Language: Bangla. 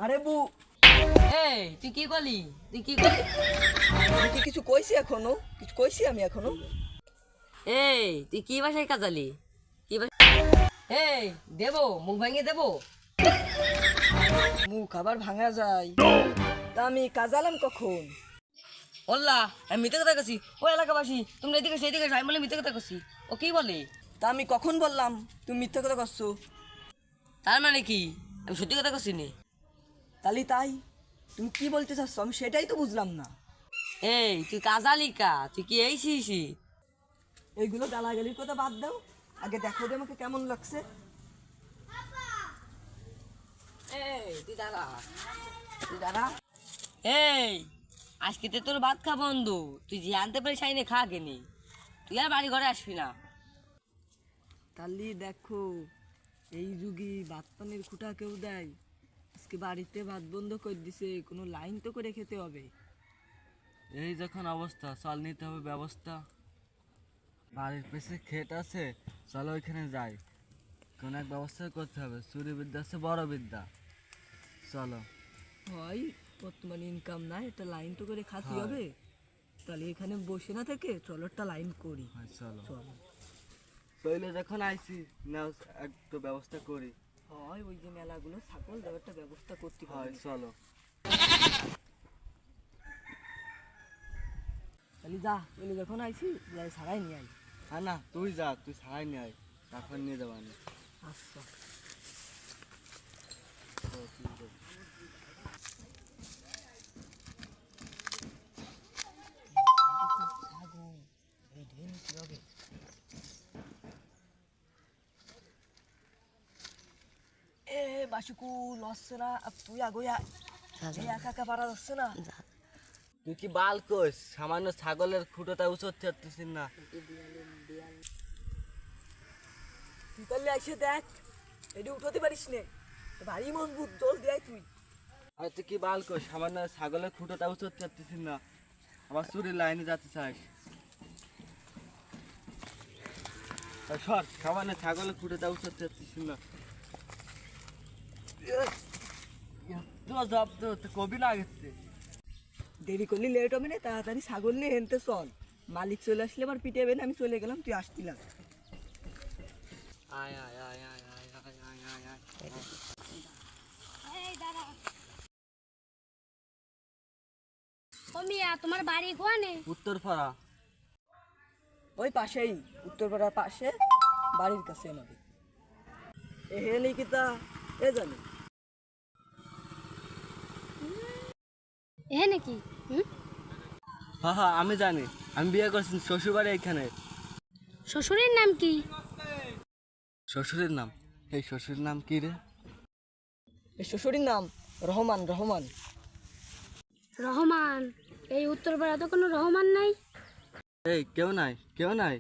আরে বু, এই তুই কি করলি? আমি কি কিছু কইছি এখনো? কিছু কইছি আমি এখনো? এই তুই কি ভাষায় কাজালি? কি ভাষা? এই দেবো, মুখ ভাঙিয়ে দেবো। মুখ আবার ভাঙা যায়? তা আমি কাজালাম কখন? ওল্লা আমি মিথ্যে কথা কছি। ও এলাকাবাসী তোমরা এদিকে সেদিকে আমি বলে মিথ্যে কথা কছি। ও কি বলে? তা আমি কখন বললাম তুমি মিথ্যা কথা করছো? তার মানে কি আমি সত্যি কথা কছি নি? তালি তাই, তুমি কি বলতে চাচ্ছ আমি সেটাই তো বুঝলাম না। এই তুই কাজালি কা? তুই কি এই শিশি? এইগুলো গালাগালির কথা বাদ দাও, আগে দেখো যে আমাকে কেমন লাগছে। এই তুই দাঁড়া, তুই দাঁড়া। এই আজকে তো তোর ভাত খা বন্ধ। তুই যে আনতে পারিস আইনে খা কেনি। তুই আর বাড়ি ঘরে আসবি না। তালি দেখো, এই যুগে ভাত পানির খুঁটা কেউ দেয়? আজকে বাড়িতে ভাত বন্ধ করে দিছে, কোনো লাইন তো করে খেতে হবে। এই যখন অবস্থা, চল নিতে হবে ব্যবস্থা। বাড়ির পেছনে ক্ষেত আছে, চলো ওইখানে যাই। কোনো এক ব্যবস্থা করতে হবে। চুরি বিদ্যা আছে বড় বিদ্যা, চলো। হয়, বর্তমানে ইনকাম নাই, একটা লাইন তো করে খাতে হয়। হবে। তাহলে এখানে বসে না থেকে চলো একটা লাইন করি। হয় চলো। চলো। তৈলে যখন আইছি নাও একটু ব্যবস্থা করি। হয়, ওই যে মেলাগুলো ছাগল দেওয়ার একটা ব্যবস্থা করতে হয় হবে। চলো। তাহলে যা, তাহলে যখন আইছি যাই ছাড়াই নিয়ে আই। হ্যাঁ না, তুই যা, তুই ছাড়াই নিয়ে আয়, তারপর নিয়ে যাবো আমি। আচ্ছা। চলো, তুই যা। এ বাসুকু লসছে না, আর তুই আগুয়া এই একা একা পারা যাচ্ছে না। তুই কি বাল কোস? সামান্য ছাগলের খুঁটোটা উঁচুতে পারতেছিস না। তুই তাহলে এসে দেখ, এটি উঠাতে পারিস নে, ভারী মজবুত, জল দেয় তুই। আর তুই কি বাল কোস? সামান্য ছাগলের খুঁটোটা উঁচুতে পারতেছিস না, আবার চুরির লাইনে যেতে চাস। আর সর, সামান্য ছাগলের খুঁটোটা উঁচুতে পারতেছিস না। তোর জব তো কবি না গেছে। দেরি করলি লেট হবে না, তাড়াতাড়ি ছাগল নিয়ে হেনতে চল। মালিক চলে আসলে আবার পিটাবে না, আমি চলে গেলাম, তুই আসতি না। আয় আয় আয় আয় আয় আয় আয় আয় আয়। এই দাঁড়া। ও মিয়া, তোমার বাড়ি কোয়ানে? উত্তর পাড়া। ওই পাশেই, উত্তরপাড়ার পাশে, বাড়ির কাছে আমাদের। এ হে নিকিতা, এ জানি। এ নাকি? হ্যাঁ হ্যাঁ আমি জানি, আমি বিয়ে করছি, শ্বশুর বাড়ি এখানে। শ্বশুরের নাম কি? শ্বশুরের নাম? এই শ্বশুরের নাম কি রে? এ শ্বশুরের নাম রহমান। রহমান? রহমান? এই উত্তরপাড়া তো কোনো রহমান নাই। এই কেউ নাই, কেউ নাই।